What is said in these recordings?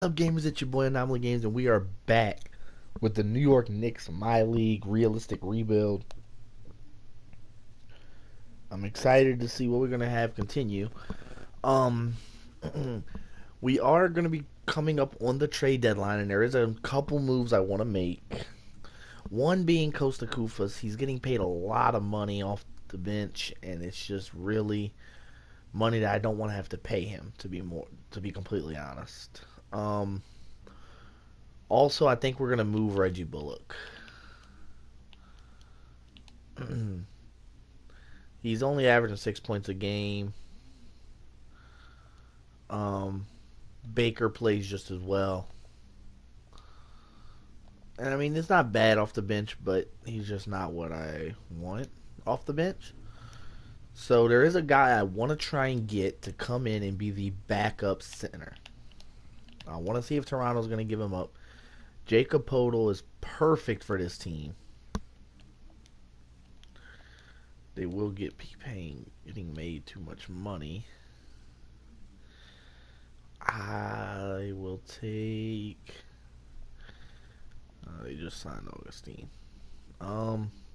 Up, gamers? It's your boy Anomaly Games, and we are back with the New York Knicks My League realistic rebuild. I'm excited to see what we're gonna have continue. Um, we are gonna be coming up on the trade deadline, and there is a couple moves I want to make. One being Costa Kufas. He's getting paid a lot of money off the bench, and it's just really money that I don't want to have to pay him. To be completely honest. Um, Also, I think we're gonna move Reggie Bullock. He's only averaging 6 points a game. Um, Baker plays just as well. And I mean, it's not bad off the bench, but he's just not what I want off the bench. So there is a guy I want to try and get to come in and be the backup center. I want to see if Toronto's going to give him up. Jacob Podol is perfect for this team. They will getting made too much money. I will take. They just signed Augustine.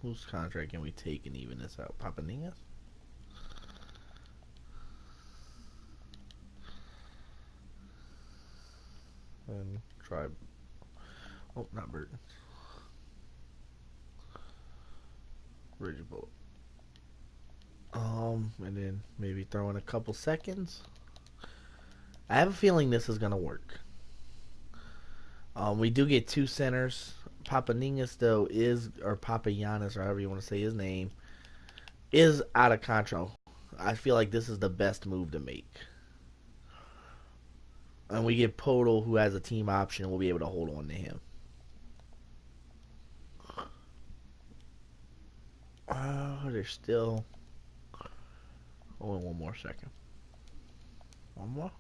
Whose contract can we take and even this out? Papaningas? And try. Oh, not Burton. Reggie Bullock. And then maybe throw in a couple seconds. I have a feeling this is gonna work. We do get two centers. Papaningas though or Papagiannis, or however you want to say his name, is out of contract. I feel like this is the best move to make. And we get Podol, who has a team option, and we'll be able to hold on to him. There's still. Oh, one more second. One more?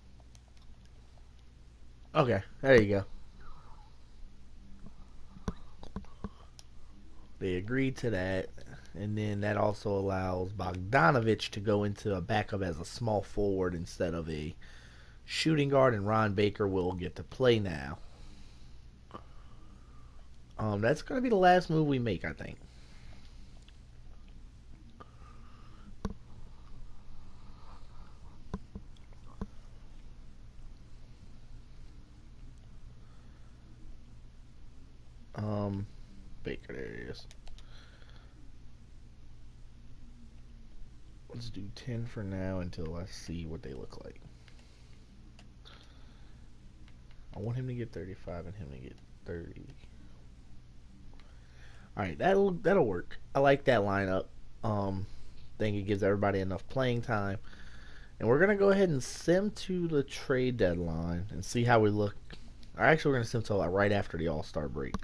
Okay, there you go. They agreed to that. And then that also allows Bogdanovich to go into a backup as a small forward instead of a shooting guard, and Ron Baker will get to play now. That's going to be the last move we make, I think. Baker, there it is. Let's do 10 for now until I see what they look like. I want him to get 35 and him to get 30. All right, that'll work. I like that lineup. Think it gives everybody enough playing time. And we're gonna go ahead and sim to the trade deadline and see how we look. Or actually, we're gonna sim to right after the All Star break,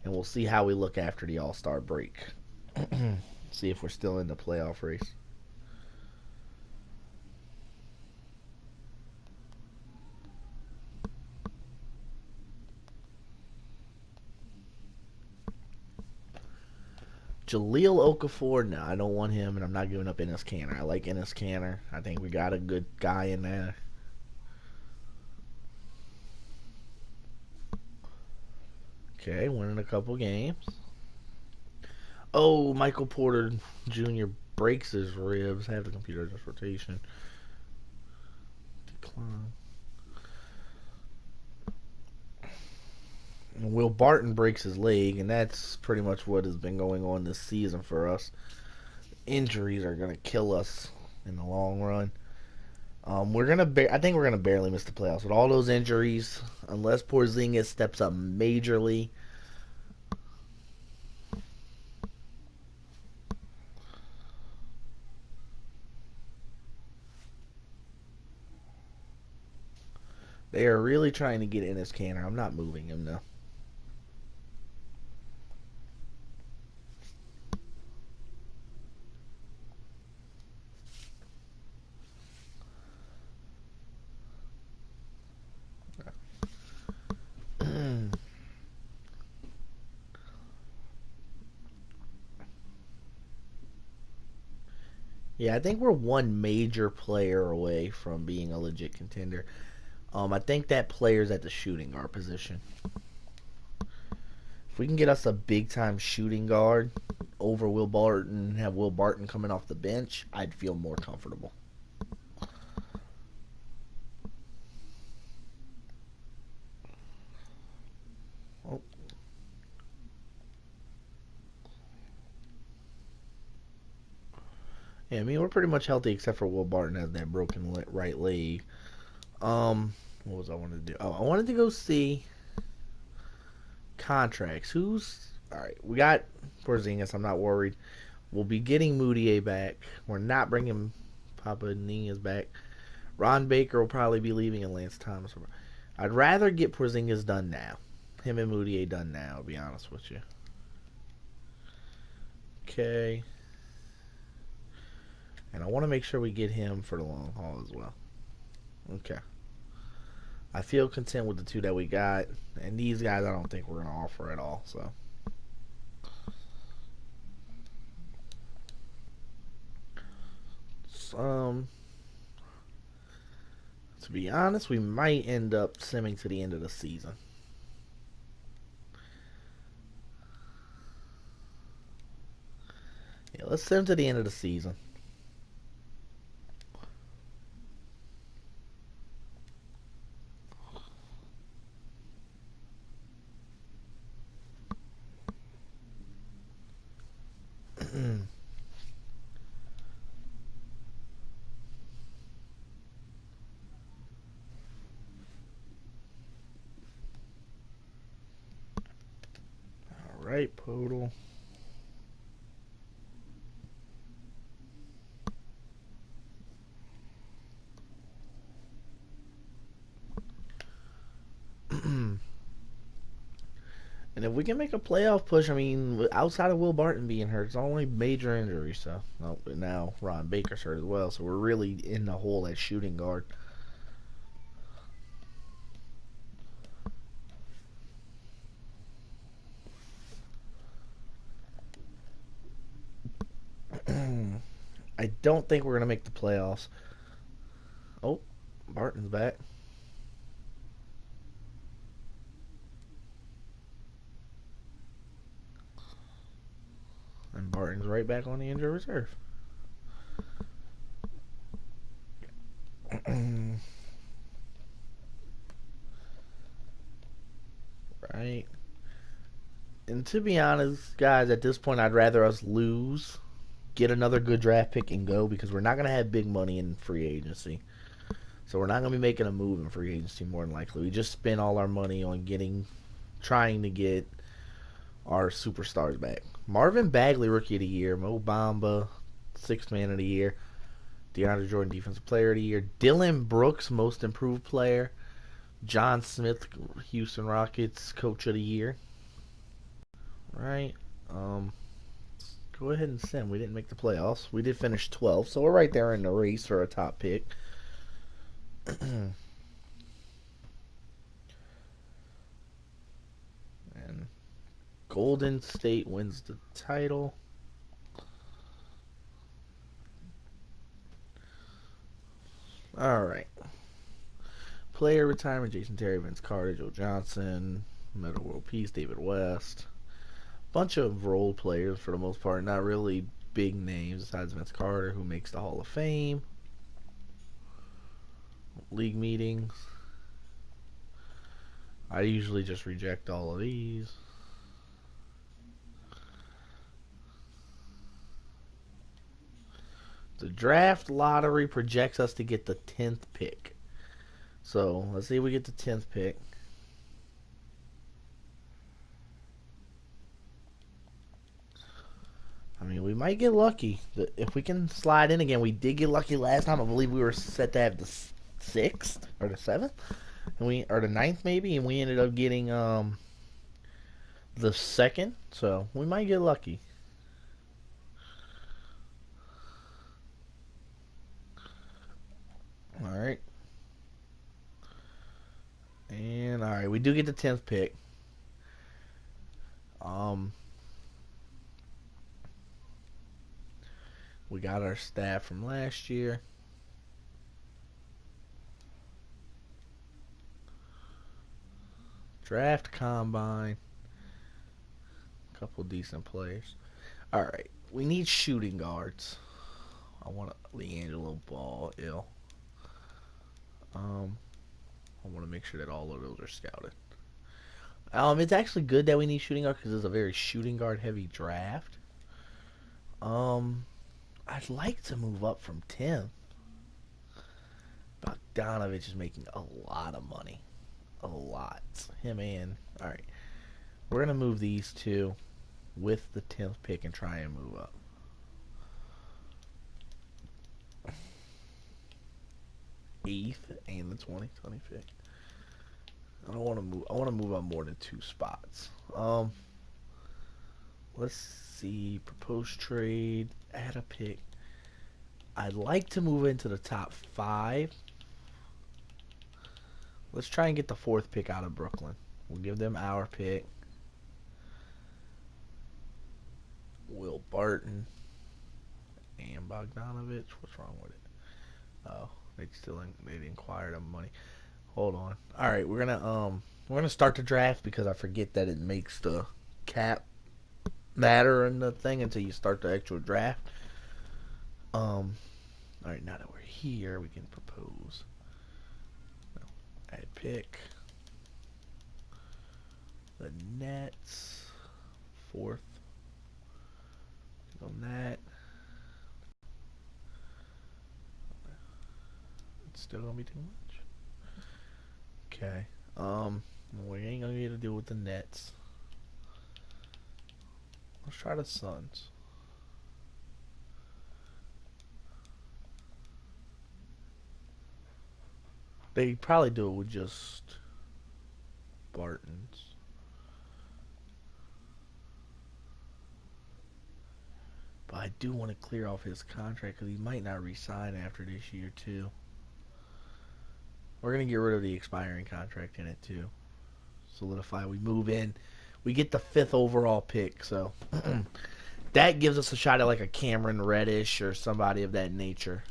and we'll see how we look after the All Star break. See if we're still in the playoff race. Jaleel Okafor, no, I don't want him, and I'm not giving up Ennis Canner. I like Ennis Canner. I think we got a good guy in there. Okay, winning a couple games. Oh, Michael Porter Jr. breaks his ribs. Have the computer just rotation. Decline. And Will Barton breaks his leg, and that's pretty much what has been going on this season for us. Injuries are gonna kill us in the long run. I think we're gonna barely miss the playoffs with all those injuries, unless Porzingis steps up majorly. They are really trying to get in his canner. I'm not moving him though. Yeah, I think we're one major player away from being a legit contender. I think that player's at the shooting guard position. If we can get us a big time shooting guard over Will Barton and have Will Barton coming off the bench, I'd feel more comfortable. Oh. Yeah, I mean we're pretty much healthy except for Will Barton has that broken right leg. What was I wanted to do? Oh, I wanted to go see contracts. Who's all right? We got Porzingis. I'm not worried. We'll be getting Moutier back. We're not bringing Papa Ningas back. Ron Baker will probably be leaving and Lance Thomas. I'd rather get Porzingis done now. Him and Moutier done now, to be honest with you. Okay. And I want to make sure we get him for the long haul as well. Okay. I feel content with the two that we got. And these guys I don't think we're going to offer at all. So. To be honest, we might end up simming to the end of the season. Yeah, let's sim to the end of the season. All right, Podol. And if we can make a playoff push, I mean, outside of Will Barton being hurt, it's only major injury. So now Ron Baker's hurt as well. So we're really in the hole at shooting guard. I don't think we're gonna make the playoffs. Oh, Barton's back. And Barton's right back on the injured reserve. Right. And to be honest, guys, at this point, I'd rather us lose, get another good draft pick, and go because we're not going to have big money in free agency. So we're not going to be making a move in free agency more than likely. We just spent all our money on trying to get our superstars back. Marvin Bagley, Rookie of the Year. Mo Bamba, Sixth Man of the Year. DeAndre Jordan, Defensive Player of the Year. Dylan Brooks, Most Improved Player. John Smith, Houston Rockets, Coach of the Year. Right. Um, go ahead and send. We didn't make the playoffs. We did finish 12th, so we're right there in the race for a top pick. And Golden State wins the title. All right. Player retirement: Jason Terry, Vince Carter, Joe Johnson, Metta World Peace, David West. Bunch of role players for the most part. Not really big names besides Vince Carter, who makes the Hall of Fame. League meetings. I usually just reject all of these. The draft lottery projects us to get the 10th pick. So let's see if we get the 10th pick. I mean, we might get lucky. If we can slide in again, we did get lucky last time. I believe we were set to have the 6th or the 7th, or the 9th maybe, and we ended up getting the 2nd. So we might get lucky. All right. And all right, we do get the 10th pick. We got our staff from last year. Draft combine. Couple decent players. All right, we need shooting guards. I want LiAngelo Ball. Ill. I want to make sure that all of those are scouted. It's actually good that we need shooting guard because it's a very shooting guard heavy draft. Um, I'd like to move up from 10th. Bogdanovich is making a lot of money. A lot. Him and... Alright. We're going to move these two with the 10th pick and try and move up. Eighth and the 25th. I don't want to move. I want to move up more than 2 spots. Let's see. Proposed trade. Add a pick. I'd like to move into the top 5. Let's try and get the 4th pick out of Brooklyn. We'll give them our pick. Will Barton and Bogdanovich. What's wrong with it? Oh, they inquired of money. Hold on. All right, we're gonna start the draft because I forget that it makes the cap matter in the thing until you start the actual draft. All right, now that we're here, we can propose. No, add pick. The Nets, 4th. On that. It's still gonna be too much. Okay. We ain't gonna be able to deal with the Nets. Let's try the Suns. They probably do it with just Bartons. But I do want to clear off his contract because he might not re-sign after this year too. We're gonna get rid of the expiring contract in it too. Solidify. We move in. We get the 5th overall pick, so that gives us a shot at like a Cameron Reddish or somebody of that nature.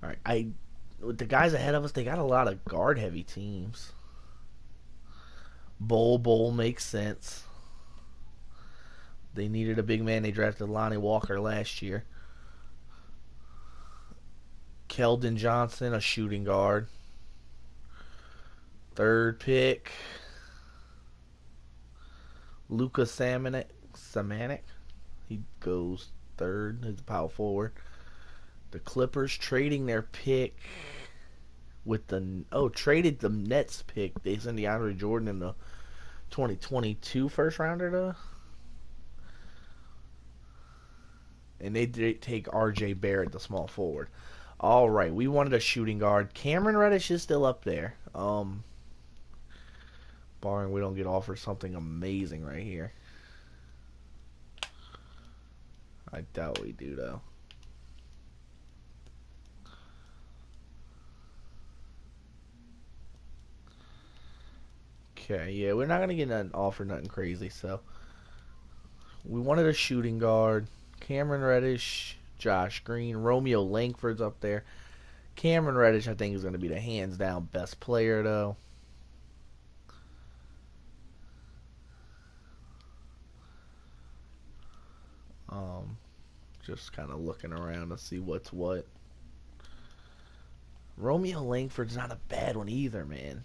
All right, with the guys ahead of us, they got a lot of guard heavy teams. Bowl makes sense. They needed a big man. They drafted Lonnie Walker last year. Keldon Johnson, a shooting guard. 3rd pick. Luka Samanek. He goes 3rd. He's a power forward. The Clippers trading their pick with traded the Nets pick. They sent DeAndre Jordan in the 2022 first rounder though. And they did take RJ Barrett, the small forward. All right, we wanted a shooting guard. Cameron Reddish is still up there. Barring we don't get offered something amazing right here. I doubt we do though. Okay, yeah, we're not gonna get nothing offered, nothing crazy. So we wanted a shooting guard. Cameron Reddish, Josh Green, Romeo Langford's up there. Cameron Reddish, I think, is going to be the hands down best player, though. Just kind of looking around to see what's what. Romeo Langford's not a bad one either, man.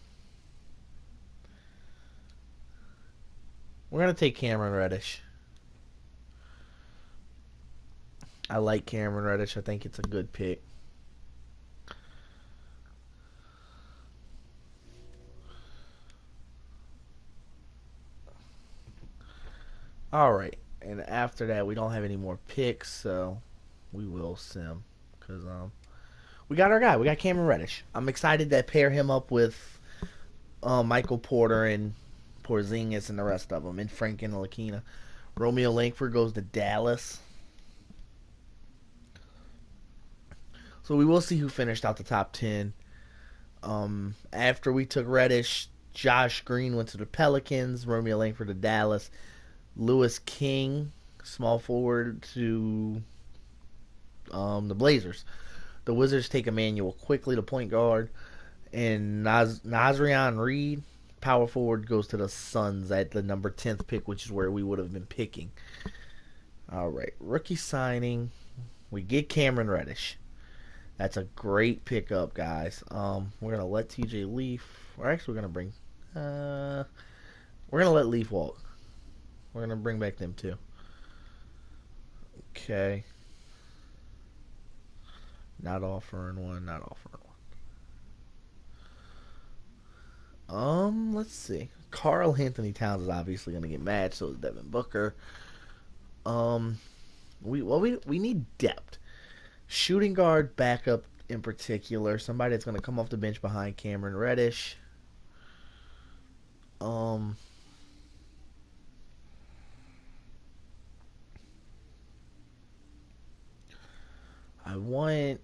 We're going to take Cameron Reddish. I like Cameron Reddish. I think it's a good pick. All right. And after that, we don't have any more picks, so we will sim. Because we got our guy. We got Cameron Reddish. I'm excited to pair him up with Michael Porter and Porzingis and the rest of them, and Frank and Lakina. Romeo Langford goes to Dallas. So we will see who finished out the top 10. After we took Reddish, Josh Green went to the Pelicans, Romeo Langford to Dallas, Lewis King, small forward, to the Blazers. The Wizards take Emmanuel Quickly, the point guard, And Nazrion Reed, power forward, goes to the Suns at the number 10th pick, which is where we would have been picking. All right, rookie signing. We get Cameron Reddish. That's a great pickup, guys. We're gonna let TJ Leaf. Or actually, we're gonna bring. We're gonna let Leaf walk. We're gonna bring back them too. Okay. Not offering one. Not offering one. Let's see. Carl Anthony Towns is obviously gonna get matched. So is Devin Booker. Um, we need depth. Shooting guard, backup in particular. Somebody that's gonna come off the bench behind Cameron Reddish. Um, I want.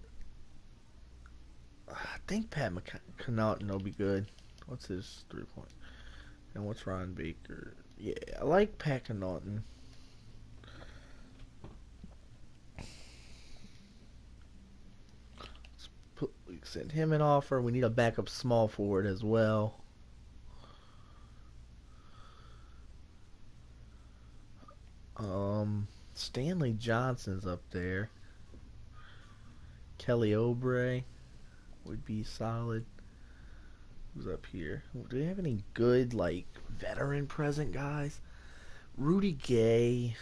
I think Pat Connaughton will be good. What's his 3 point? And what's Ron Baker? Yeah, I like Pat Connaughton. We send him an offer. We need a backup small forward as well. Stanley Johnson's up there. Kelly Oubre would be solid. Who's up here? Do we have any good, like, veteran present guys? Rudy Gay.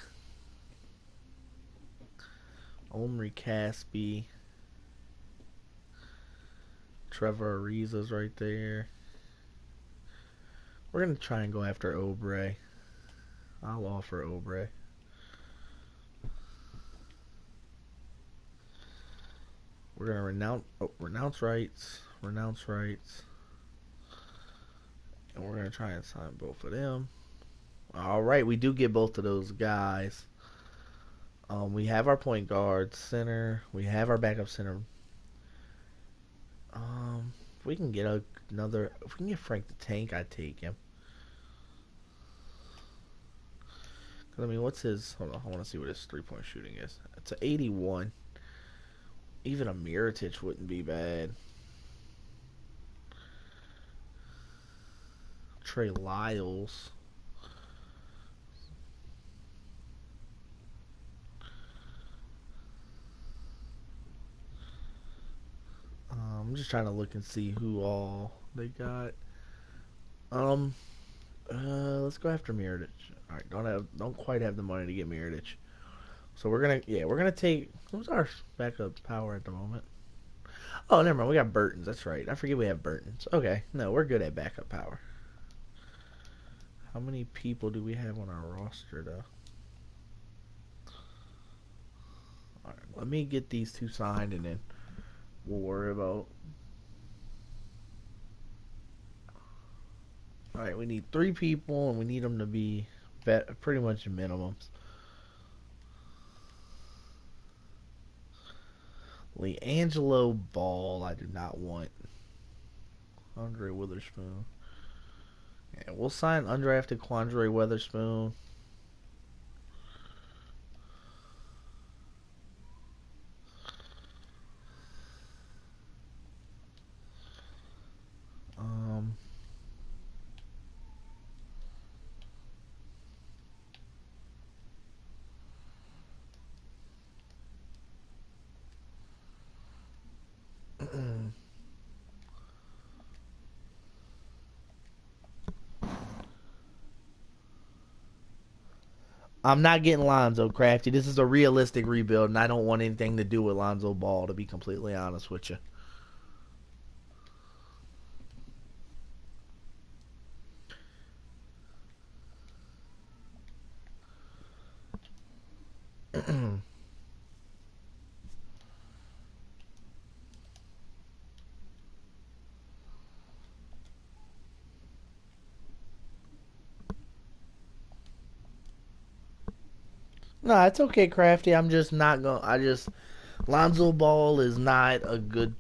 Omri Caspi. Trevor Ariza's right there. We're going to try and go after Oubre. I'll offer Oubre. We're going to renounce rights. Renounce rights. And we're going to try and sign both of them. All right, we do get both of those guys. We have our point guard, center. We have our backup center. If we can get another, if we can get Frank the Tank, I'd take him. Cause I mean, what's his? Hold on, I want to see what his 3 point shooting is. It's an 81. Even a Miritich wouldn't be bad. Trey Lyles. I'm just trying to look and see who all they got. Let's go after Miritich. All right, don't quite have the money to get Miritich. So we're gonna take, who's our backup power at the moment? Oh, never mind. We got Burton's. That's right. I forget we have Burton's. Okay, no, we're good at backup power. How many people do we have on our roster though? All right, let me get these two signed and then we'll worry about. All right, we need 3 people and we need them to be pretty much minimums. LiAngelo Ball, I do not want. Andre Witherspoon. Yeah, we'll sign undrafted Quandre Witherspoon. Um, I'm not getting Lonzo Crafty. This is a realistic rebuild, and I don't want anything to do with Lonzo Ball, to be completely honest with you. No, it's okay, Crafty. I'm just not going. Lonzo Ball is not a good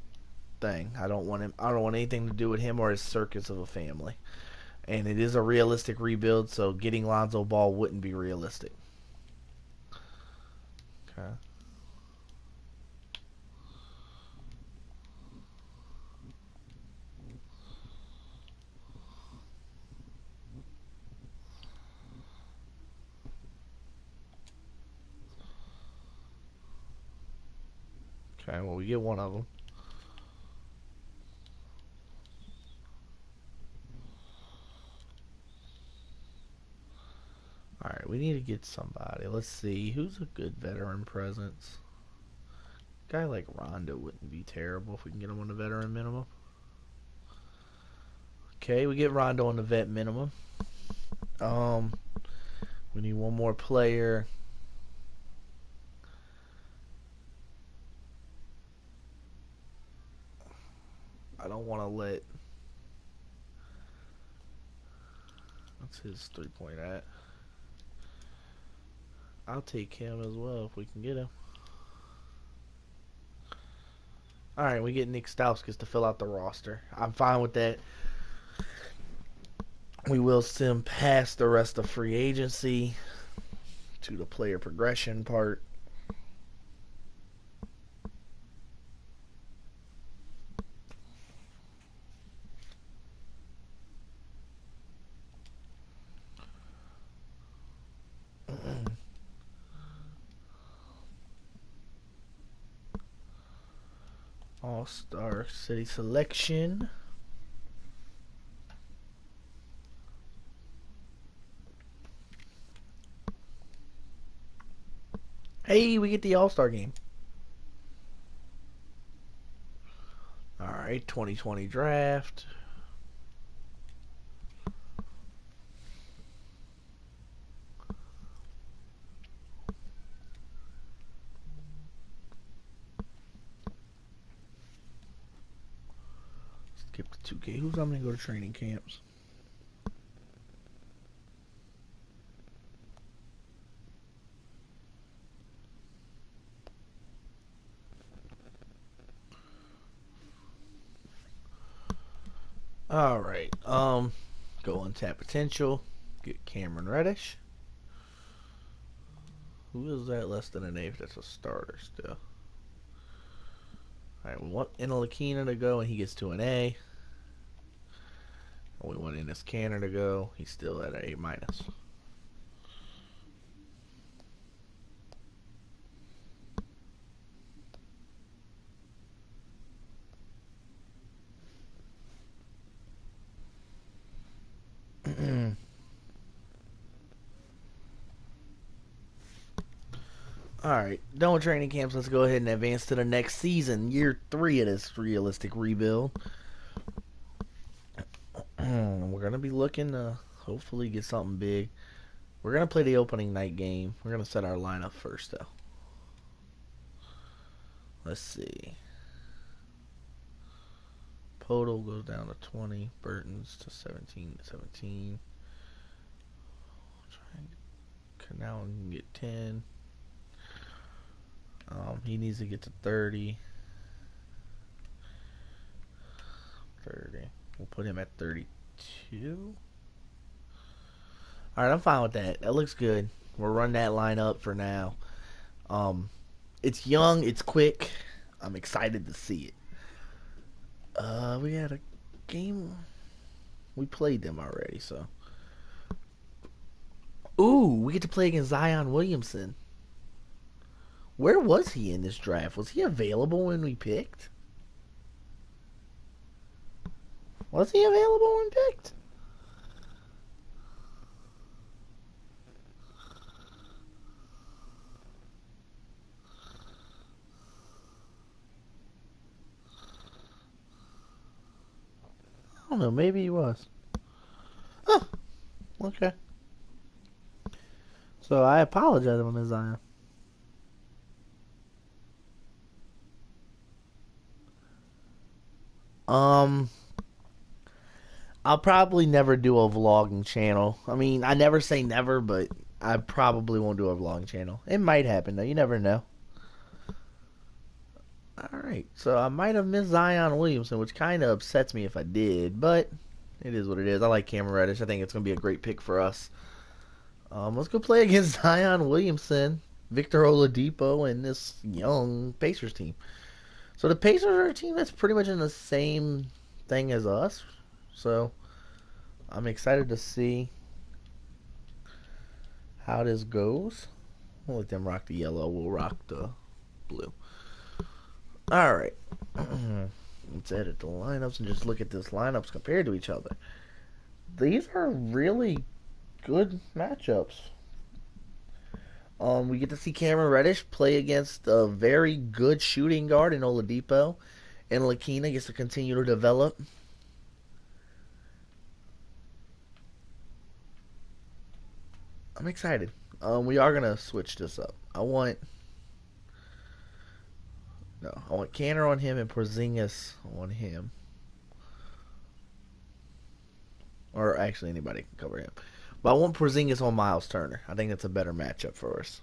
thing. I don't want him. I don't want anything to do with him or his circus of a family. And it is a realistic rebuild, so getting Lonzo Ball wouldn't be realistic. Okay. Okay, well, we get one of them. Alright, we need to get somebody. Let's see. Who's a good veteran presence? A guy like Rondo wouldn't be terrible if we can get him on the veteran minimum. Okay, we get Rondo on the vet minimum. We need one more player. I don't want to let... What's his 3-point at? I'll take him as well if we can get him. Alright, we get Nick Stauskas to fill out the roster. I'm fine with that. We will sim past the rest of free agency to the player progression part. All-Star City Selection. Hey, we get the All-Star game. Alright, 2020 draft. Skip the 2K. Who's I'm going to go to training camps? Alright, go on tap potential. Get Cameron Reddish. Who is that less than an eighth? That's a starter still. Alright, we want Inalakina to go and he gets to an A. And we want Ennis Canner to go. He's still at an A minus. Alright, done with training camps. Let's go ahead and advance to the next season. Year 3 of this realistic rebuild. We're going to be looking to hopefully get something big. We're going to play the opening night game. We're going to set our lineup first, though. Let's see. Podol goes down to 20. Burton's to 17. Canal can get 10. He needs to get to 30. We'll put him at 32. Alright, I'm fine with that. That looks good. We'll run that line up for now. It's young, it's quick. I'm excited to see it. We had a game. We played them already, so. Ooh, we get to play against Zion Williamson. Where was he in this draft? Was he available when we picked? Was he available when picked? I don't know. Maybe he was. Oh, okay. So I apologize on Ms. Zion. I'll probably never do a vlogging channel. I mean, I never say never, but I probably won't do a vlogging channel. It might happen, though. You never know. Alright, so I might have missed Zion Williamson, which kind of upsets me if I did, but it is what it is. I like Cameron Reddish. I think it's going to be a great pick for us. Let's go play against Zion Williamson, Victor Oladipo, and this young Pacers team. So the Pacers are a team that's pretty much in the same thing as us. So I'm excited to see how this goes. We'll let them rock the yellow. We'll rock the blue. All right. Let's edit the lineups and just look at this lineups compared to each other. These are really good matchups. We get to see Cameron Reddish play against a very good shooting guard in Oladipo, and Lakina gets to continue to develop. I'm excited. We are gonna switch this up. I want Canner on him and Porzingis on him, or actually anybody can cover him. But I want Porzingis on Miles Turner. I think that's a better matchup for us.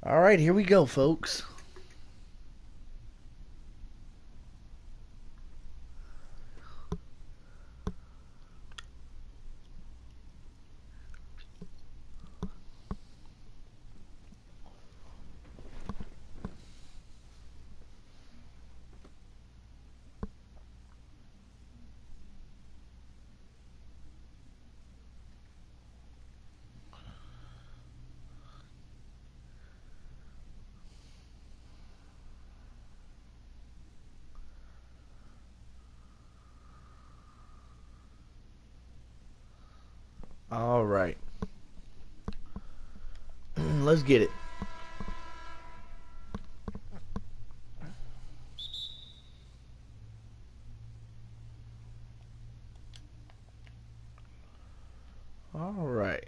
All right, here we go, folks. All right. Let's get it. All right.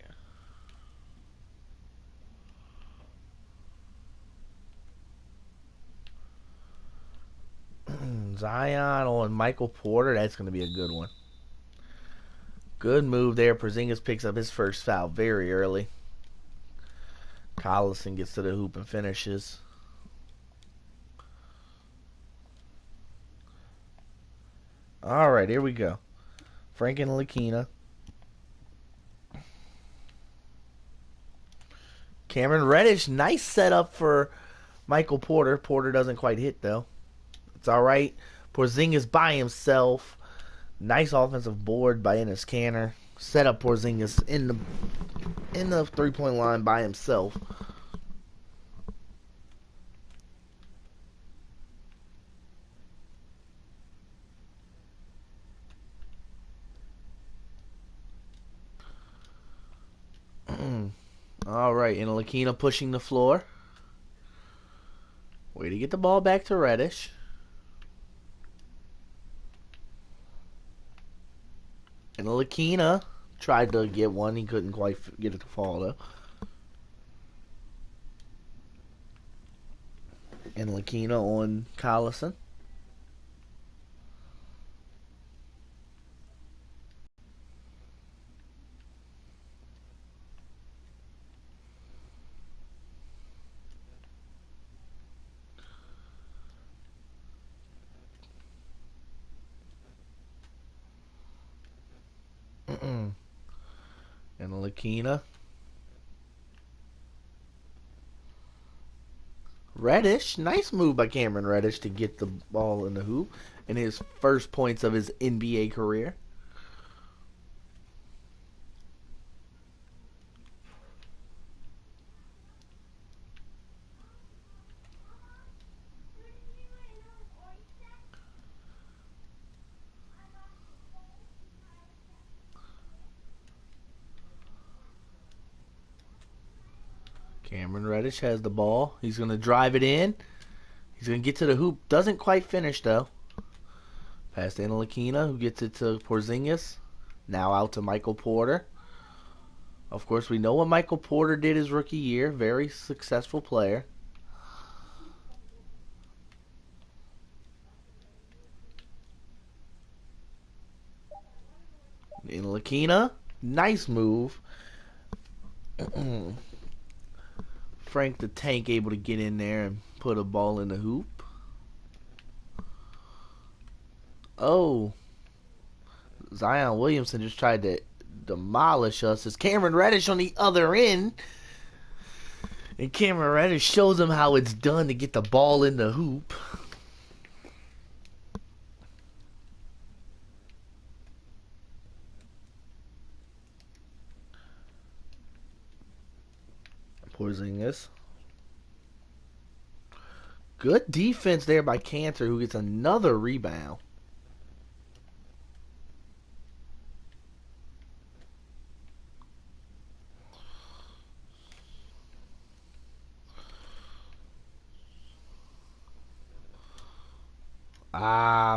Zion on Michael Porter. That's going to be a good one. Good move there. Porzingis picks up his first foul very early. Collison gets to the hoop and finishes. All right, here we go. Frank and Lakina. Cameron Reddish, nice setup for Michael Porter. Porter doesn't quite hit, though. It's all right. Porzingis by himself. Nice offensive board by Enes Kanter. Set up Porzingis in the 3-point line by himself. All right, and Lakina pushing the floor. Way to get the ball back to Reddish. And Lakina tried to get one. He couldn't quite get it to fall, though. And Lakina on Collison. And Lakina. Reddish. Nice move by Cameron Reddish to get the ball in the hoop in his first points of his NBA career. Cameron Reddish has the ball. He's going to drive it in. He's going to get to the hoop. Doesn't quite finish, though. Pass to Lakina, who gets it to Porzingis. Now out to Michael Porter. Of course, we know what Michael Porter did his rookie year. Very successful player. In Lakina, nice move. Frank the Tank able to get in there and put a ball in the hoop. Oh, Zion Williamson just tried to demolish us. It's Cameron Reddish on the other end. And Cameron Reddish shows him how it's done to get the ball in the hoop. Porzingis. Good defense there by Cantor, who gets another rebound.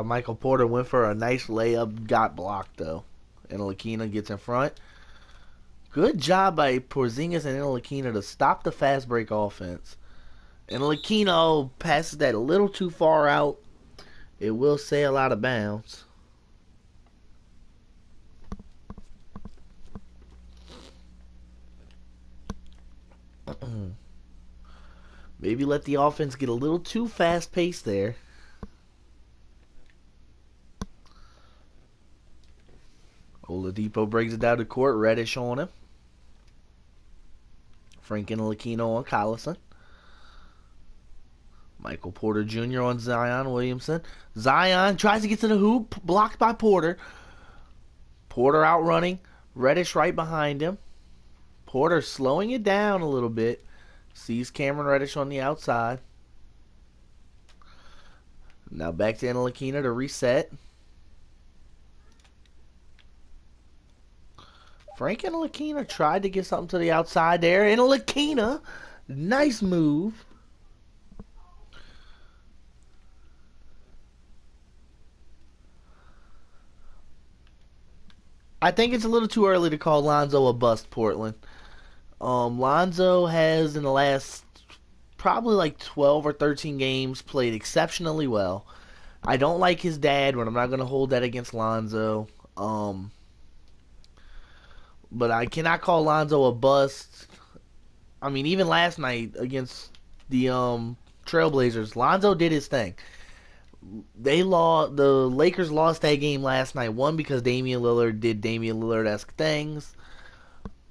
Michael Porter went for a nice layup, got blocked though. And Lakina gets in front. Good job by Porzingis and Lakina to stop the fast break offense. And Lakina passes that a little too far out. It will sail out of bounds. Maybe let the offense get a little too fast paced there. Oladipo brings it down to court. Reddish on him. Frank and Lakino on Collison. Michael Porter Jr. on Zion Williamson. Zion tries to get to the hoop. Blocked by Porter. Porter outrunning. Reddish right behind him. Porter slowing it down a little bit. Sees Cameron Reddish on the outside. Now back to Lakina to reset. Frank and Lakina tried to get something to the outside there. And Lakina, nice move. I think it's a little too early to call Lonzo a bust, Portland. Lonzo has, in the last probably like 12 or 13 games, played exceptionally well. I don't like his dad, but I'm not going to hold that against Lonzo. But I cannot call Lonzo a bust. I mean, even last night against the Trailblazers, Lonzo did his thing. The Lakers lost that game last night. One, because Damian Lillard did Damian Lillard-esque things.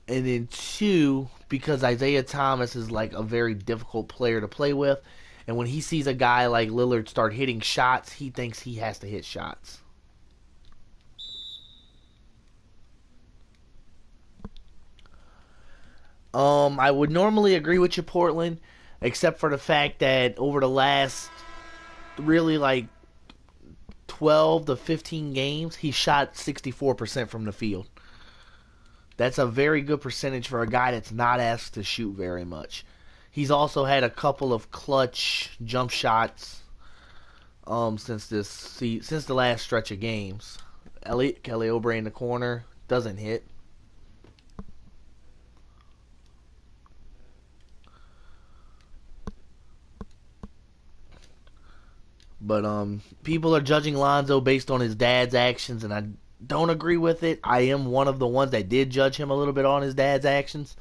And then two, because Isaiah Thomas is like a very difficult player to play with. And when he sees a guy like Lillard start hitting shots, he thinks he has to hit shots. I would normally agree with you, Portland, except for the fact that over the last really like 12 to 15 games, he shot 64% from the field. That's a very good percentage for a guy that's not asked to shoot very much. He's also had a couple of clutch jump shots since the last stretch of games. Kelly Oubre in the corner doesn't hit. But people are judging Lonzo based on his dad's actions, and I don't agree with it. I am one of the ones that did judge him a little bit on his dad's actions,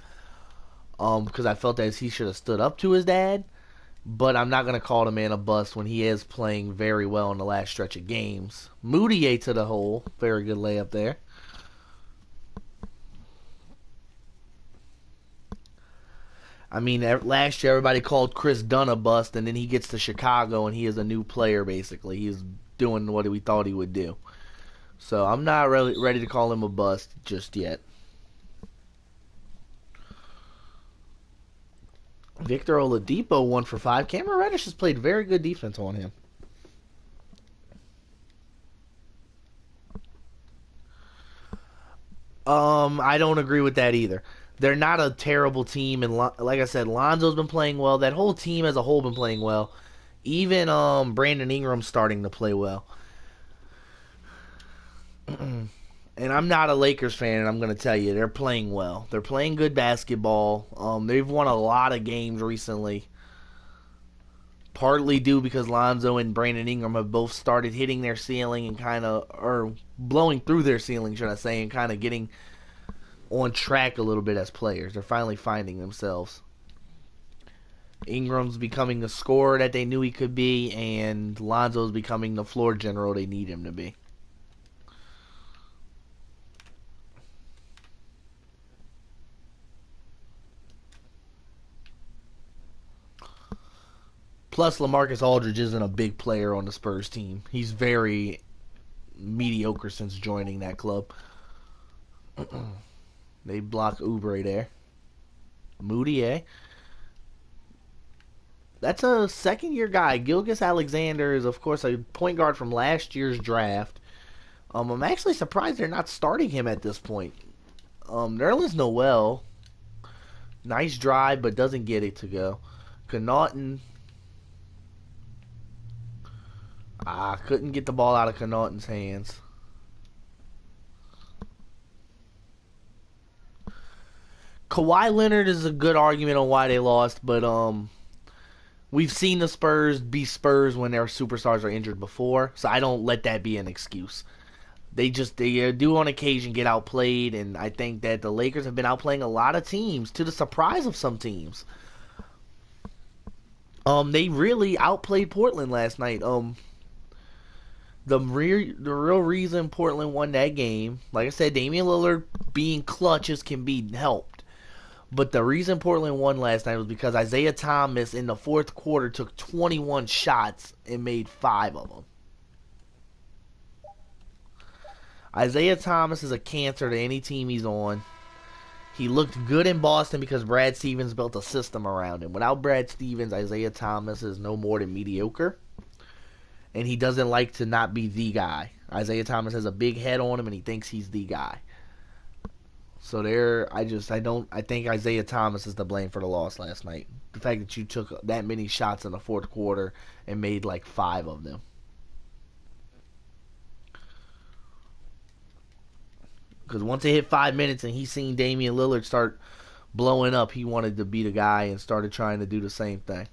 because I felt that he should have stood up to his dad. But I'm not going to call the man a bust when he is playing very well in the last stretch of games. Moutier to the hole. Very good layup there. I mean, last year everybody called Chris Dunn a bust, and then he gets to Chicago and he is a new player basically. He's doing what we thought he would do. So I'm not really ready to call him a bust just yet. Victor Oladipo 1 for 5. Cameron Reddish has played very good defense on him. I don't agree with that either. They're not a terrible team, and like I said, Lonzo's been playing well. That whole team as a whole been playing well. Even Brandon Ingram's starting to play well. And I'm not a Lakers fan, and I'm going to tell you, they're playing well. They're playing good basketball. They've won a lot of games recently. Partly due because Lonzo and Brandon Ingram have both started hitting their ceiling and or blowing through their ceiling, should I say, and kind of getting on track a little bit as players. They're finally finding themselves. Ingram's becoming the scorer that they knew he could be, and Lonzo's becoming the floor general they need him to be. Plus, LaMarcus Aldridge isn't a big player on the Spurs team. He's very mediocre since joining that club. They block Oubre there. Moutier. That's a second-year guy. Gilgeous-Alexander is, of course, a point guard from last year's draft. I'm actually surprised they're not starting him at this point. Nerlens Noel, nice drive, but doesn't get it to go. Connaughton, couldn't get the ball out of Connaughton's hands. Kawhi Leonard is a good argument on why they lost, but we've seen the Spurs be Spurs when their superstars are injured before, so I don't let that be an excuse. They do on occasion get outplayed, and I think that the Lakers have been outplaying a lot of teams to the surprise of some teams. They really outplayed Portland last night. The real reason Portland won that game, like I said, Damian Lillard being clutches can be helped. But the reason Portland won last night was because Isaiah Thomas in the fourth quarter took 21 shots and made 5 of them. Isaiah Thomas is a cancer to any team he's on. He looked good in Boston because Brad Stevens built a system around him. Without Brad Stevens, Isaiah Thomas is no more than mediocre. And he doesn't like to not be the guy. Isaiah Thomas has a big head on him and he thinks he's the guy. So I think Isaiah Thomas is to blame for the loss last night. The fact that you took that many shots in the fourth quarter and made like 5 of them. Because once it hit 5 minutes and he seen Damian Lillard start blowing up, he wanted to be the guy and started trying to do the same thing.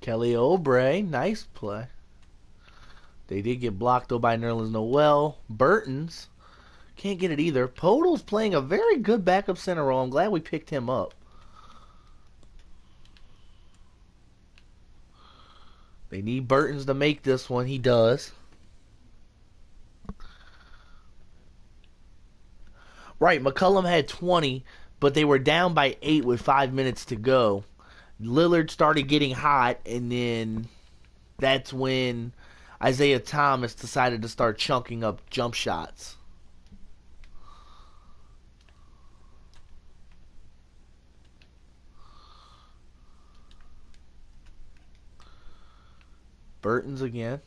Kelly Oubre, nice play. They did get blocked though by Nerlens Noel. Burton's can't get it either. Podol's playing a very good backup center role. I'm glad we picked him up. They need Burton's to make this one. He does. Right, McCollum had 20, but they were down by 8 with 5 minutes to go. Lillard started getting hot, and then that's when Isaiah Thomas decided to start chunking up jump shots. Burton's again.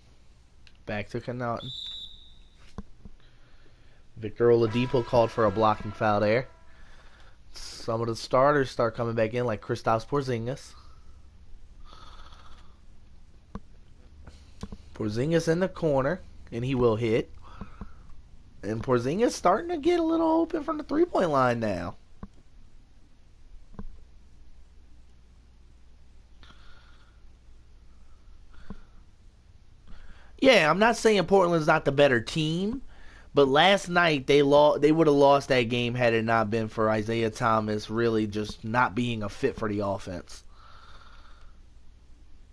Back to Connaughton. Victor Oladipo called for a blocking foul there. Some of the starters start coming back in, like Kristaps Porzingis. Porzingis in the corner, and he will hit. And Porzingis starting to get a little open from the three-point line now. Yeah, I'm not saying Portland's not the better team, but last night they would have lost that game had it not been for Isaiah Thomas really just not being a fit for the offense.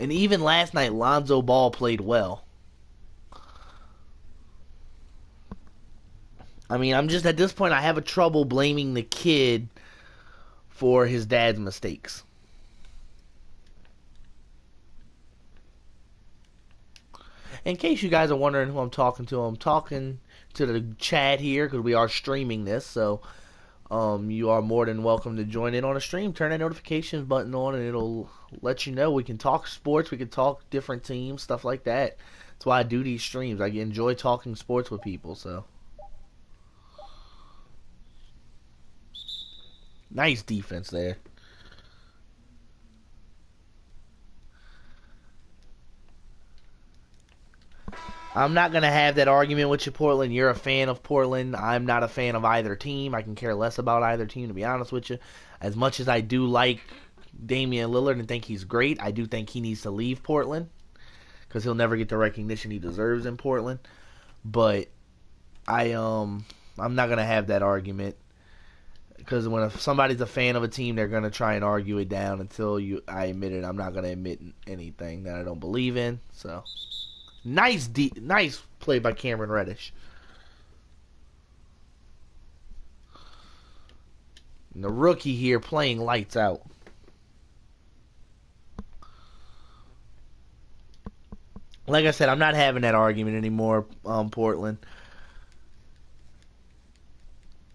And even last night, Lonzo Ball played well. I mean, I'm just at this point I have a trouble blaming the kid for his dad's mistakes. In case you guys are wondering who I'm talking to the chat here because we are streaming this. So you are more than welcome to join in on a stream. Turn that notifications button on and it'll let you know. We can talk sports. We can talk different teams, stuff like that. That's why I do these streams. I enjoy talking sports with people. So nice defense there. I'm not going to have that argument with you, Portland. You're a fan of Portland. I'm not a fan of either team. I can care less about either team, to be honest with you. As much as I do like Damian Lillard and think he's great, I do think he needs to leave Portland because he'll never get the recognition he deserves in Portland. But I'm not going to have that argument because when somebody's a fan of a team, they're going to try and argue it down until I admit it. I'm not going to admit anything that I don't believe in. So nice play by Cameron Reddish. And the rookie here playing lights out. Like I said, I'm not having that argument anymore, Portland.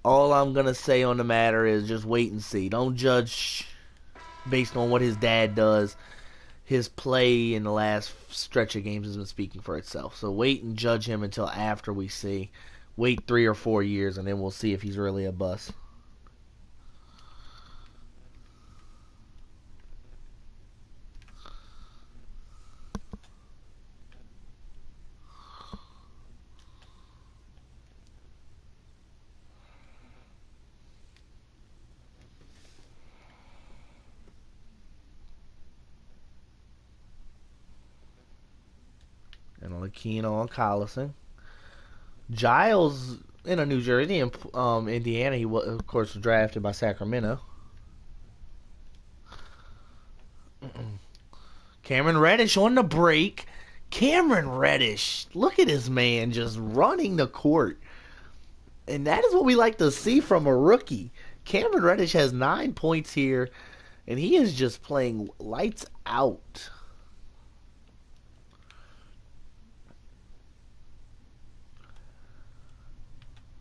All I'm going to say on the matter is just wait and see. Don't judge based on what his dad does. His play in the last stretch of games has been speaking for itself. So wait and judge him until after we see. Wait 3 or 4 years, and then we'll see if he's really a bust. And Lakino on Collison. Giles in a New Jersey and Indiana. He was, of course, was drafted by Sacramento. Cameron Reddish on the break. Cameron Reddish, look at this man just running the court. And that is what we like to see from a rookie. Cameron Reddish has 9 points here, and he is just playing lights out.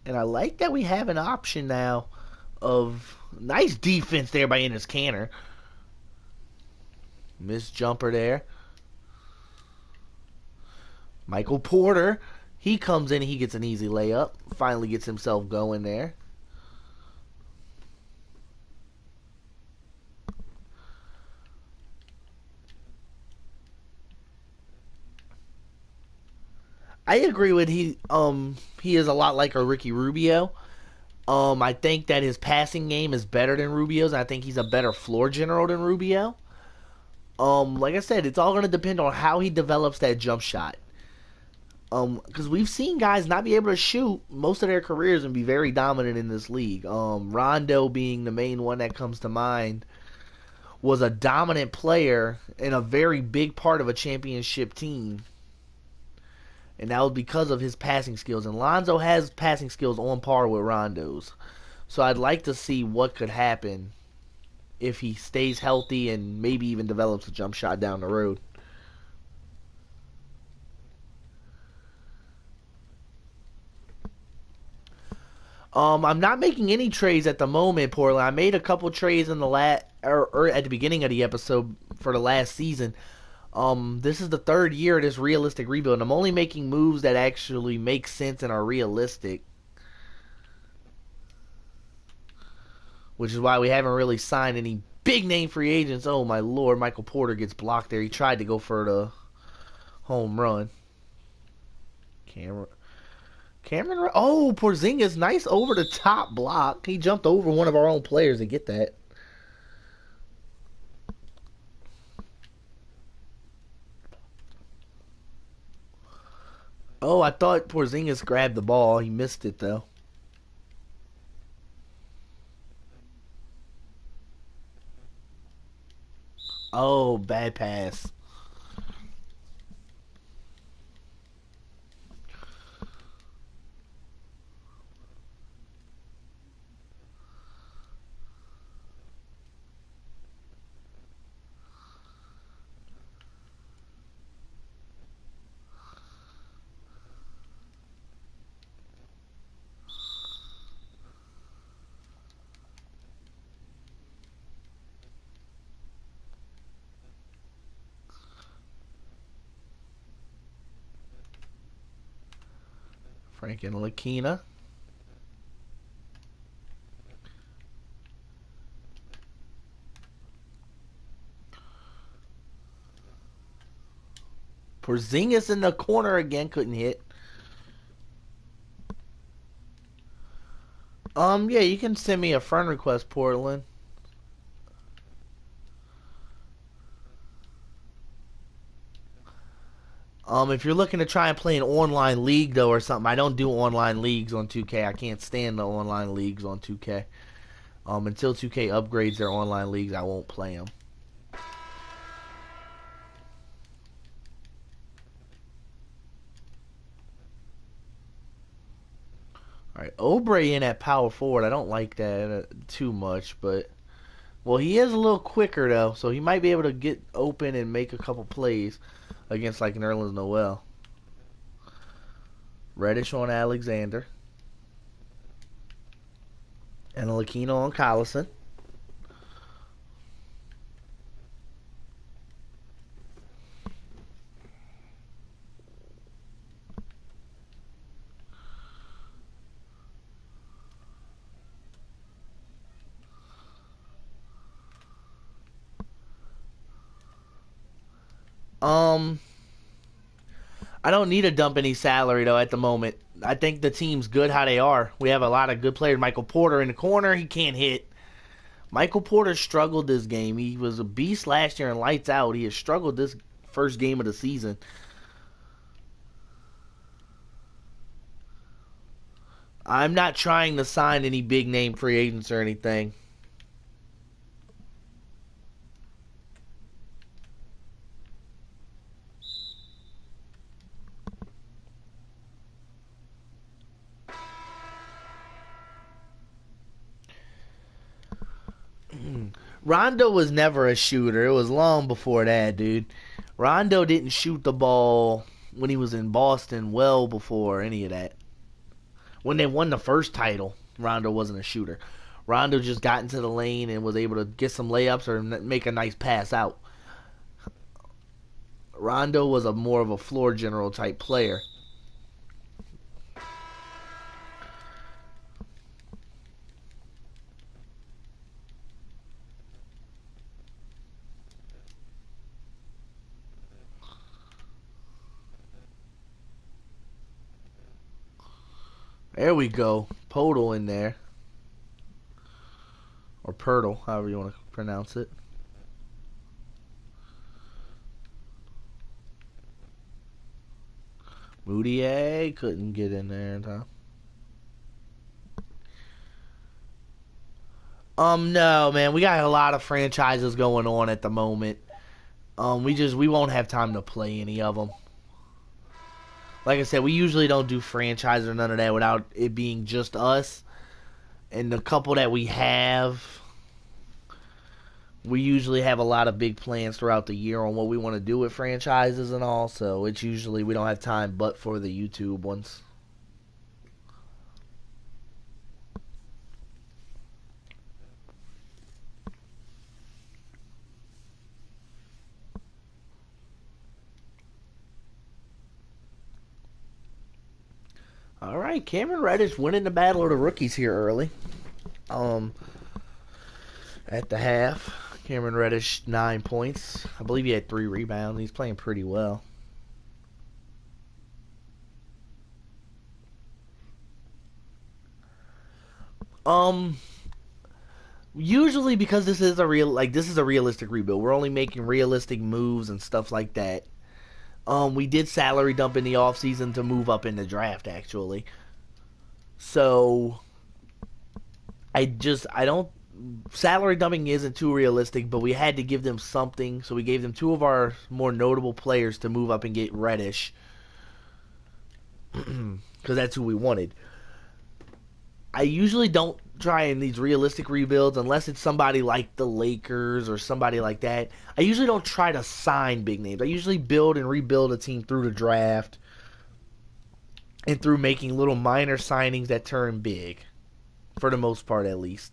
And I like that we have an option now of nice defense there by Enes Kanter. Missed jumper there. Michael Porter, he comes in, he gets an easy layup. Finally gets himself going there. I agree with he is a lot like a Ricky Rubio. I think that his passing game is better than Rubio's. I think he's a better floor general than Rubio. Like I said, it's all going to depend on how he develops that jump shot. Because we've seen guys not be able to shoot most of their careers and be very dominant in this league. Rondo being the main one that comes to mind was a dominant player and a very big part of a championship team. And that was because of his passing skills. And Lonzo has passing skills on par with Rondo's. So I'd like to see what could happen if he stays healthy and maybe even develops a jump shot down the road. I'm not making any trades at the moment, Portland. I made a couple trades in the or at the beginning of the episode for the last season. This is the third year of this realistic rebuild, and I'm only making moves that actually make sense and are realistic. Which is why we haven't really signed any big name free agents. Oh my lord, Michael Porter gets blocked there. He tried to go for the home run. Oh, Porzingis, nice over the top block. He jumped over one of our own players to get that. Oh, I thought Porzingis grabbed the ball. He missed it though. Oh, bad pass. Frank and Lakina. Porzingis in the corner again, couldn't hit. Yeah, you can send me a friend request, Portland. If you're looking to try and play an online league though or something, I don't do online leagues on 2K. I can't stand the online leagues on 2K. Until 2K upgrades their online leagues, I won't play them. All right, Obrey in at power forward. I don't like that too much, but well, he is a little quicker though, so he might be able to get open and make a couple plays against like Nerlens Noel. Reddish on Alexander. And Lakino on Collison. I don't need to dump any salary though at the moment. I think the team's good how they are. We have a lot of good players. Michael Porter in the corner, he can't hit. Michael Porter struggled this game. He was a beast last year and lights out. He has struggled this first game of the season. I'm not trying to sign any big name free agents or anything. Rondo was never a shooter. It was long before that, dude. Rondo didn't shoot the ball when he was in Boston well before any of that. When they won the first title, Rondo wasn't a shooter. Rondo just got into the lane and was able to get some layups or make a nice pass out. Rondo was a more of a floor general type player. There we go. Podol in there. Or Pirtle, however you want to pronounce it. Moutier couldn't get in there in time. No, man. We got a lot of franchises going on at the moment. We won't have time to play any of them. Like I said, we usually don't do franchise or none of that without it being just us. And the couple that we have, we usually have a lot of big plans throughout the year on what we want to do with franchises and all. So it's usually we don't have time but for the YouTube ones. All right, Cameron Reddish winning the battle of the rookies here early. Um, at the half, Cameron Reddish 9 points. I believe he had 3 rebounds. He's playing pretty well. Um, Usually because this is a realistic rebuild. We're only making realistic moves and stuff like that. We did salary dump in the offseason to move up in the draft actually. So I don't salary dumping isn't too realistic, but we had to give them something, so we gave them 2 of our more notable players to move up and get Reddish because that's who we wanted. I usually don't try in these realistic rebuilds unless it's somebody like the Lakers or somebody like that. I usually don't try to sign big names. I usually build and rebuild a team through the draft and through making little minor signings that turn big, for the most part at least.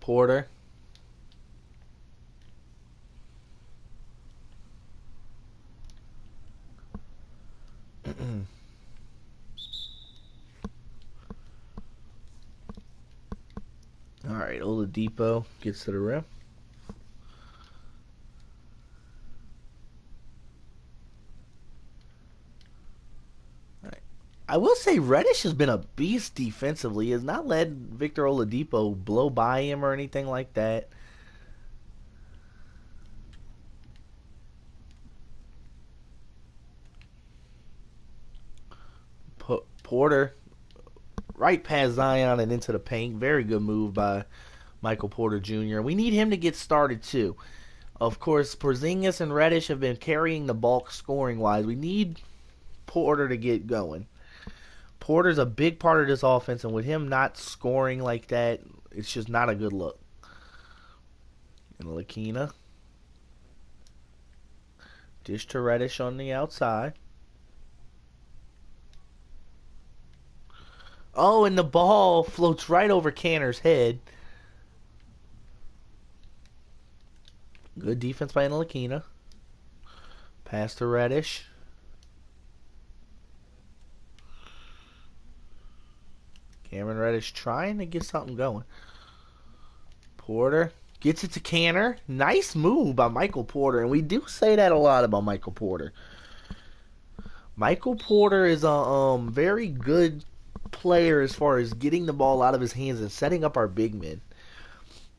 Porter. All right, Oladipo gets to the rim. All right. I will say Reddish has been a beast defensively. He has not let Victor Oladipo blow by him or anything like that. Porter right past Zion and into the paint. Very good move by Michael Porter Jr. We need him to get started too. Of course, Porzingis and Reddish have been carrying the bulk scoring wise. We need Porter to get going. Porter's a big part of this offense, and with him not scoring like that, it's just not a good look. And Lakina. Dish to Reddish on the outside. Oh, and the ball floats right over Canner's head. Good defense by Lakina. Pass to Reddish. Cameron Reddish trying to get something going. Porter gets it to Canner. Nice move by Michael Porter, and we do say that a lot about Michael Porter. Michael Porter is a very good player as far as getting the ball out of his hands and setting up our big men.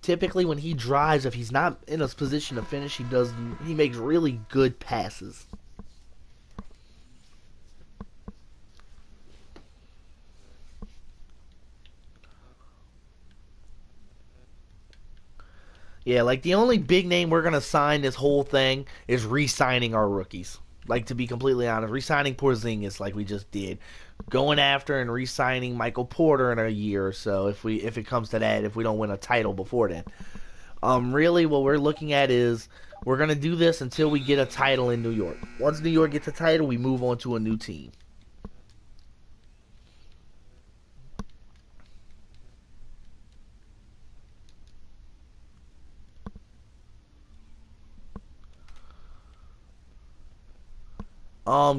Typically, when he drives, if he's not in a position to finish, he makes really good passes. Yeah, like the only big name we're gonna sign this whole thing is re-signing our rookies. Like, to be completely honest, re-signing Porzingis like we just did, going after and re-signing Michael Porter in a year or so if it comes to that, if we don't win a title before then. Really, what we're looking at is we're gonna do this until we get a title in New York. Once New York gets a title, we move on to a new team.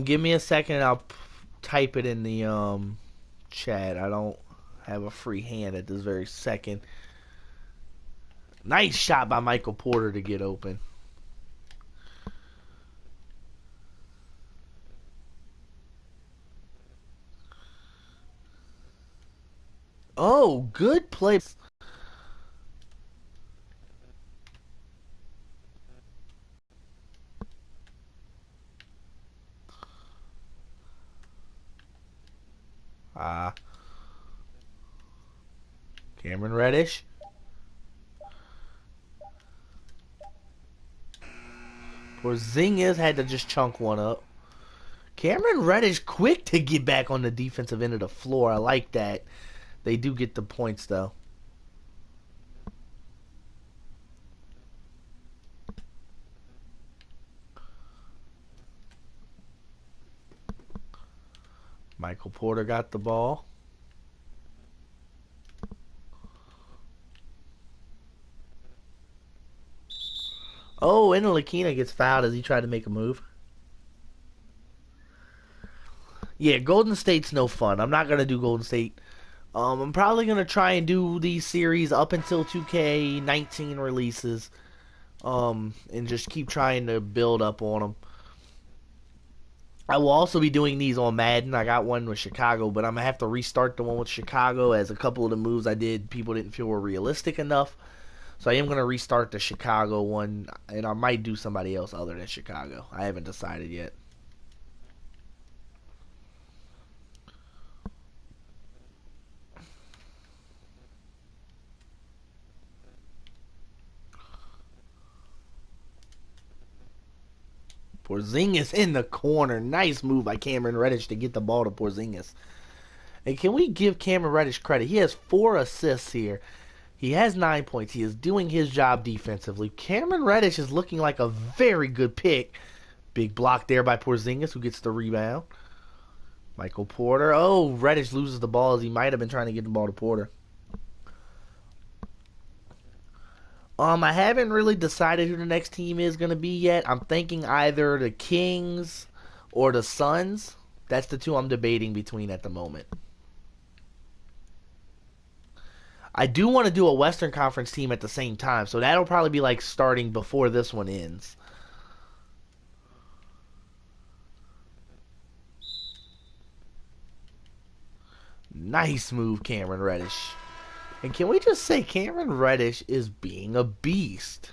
Give me a second and I'll type it in the chat. I don't have a free hand at this very second. Nice shot by Michael Porter to get open. Oh, good play. Ah, Cameron Reddish. Porzingis had to just chunk one up. Cameron Reddish quick to get back on the defensive end of the floor. I like that. They do get the points though. Michael Porter got the ball. Oh, and Lakina gets fouled as he tried to make a move. Yeah, Golden State's no fun. I'm not gonna do Golden State. I'm probably gonna try and do these series up until 2K19 releases. And just keep trying to build up on them. I will also be doing these on Madden. I got one with Chicago, but I'm gonna have to restart the one with Chicago as a couple of the moves I did people didn't feel were realistic enough. So I am gonna restart the Chicago one, and I might do somebody else other than Chicago. I haven't decided yet. Porzingis in the corner. Nice move by Cameron Reddish to get the ball to Porzingis. And can we give Cameron Reddish credit? He has 4 assists here. He has 9 points. He is doing his job defensively. Cameron Reddish is looking like a very good pick. Big block there by Porzingis, who gets the rebound. Michael Porter. Oh, Reddish loses the ball as he might have been trying to get the ball to Porter. I haven't really decided who the next team is going to be yet. I'm thinking either the Kings or the Suns. That's the two I'm debating between at the moment. I do want to do a Western Conference team at the same time, so that'll probably be like starting before this one ends. Nice move, Cameron Reddish. And can we just say Cameron Reddish is being a beast?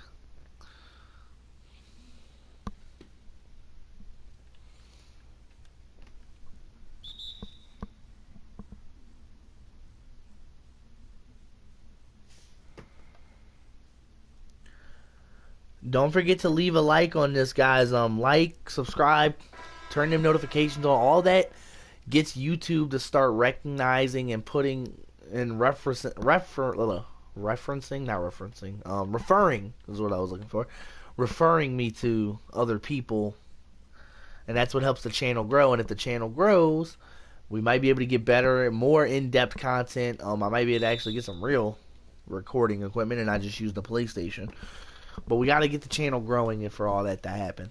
Don't forget to leave a like on this, guys. Like, subscribe, turn them notifications on. All that gets YouTube to start recognizing and putting in referring is what I was looking for. Referring me to other people, and that's what helps the channel grow. And if the channel grows, we might be able to get better, more in-depth content. I might be able to actually get some real recording equipment and not just use the PlayStation. But we got to get the channel growing and for all that to happen.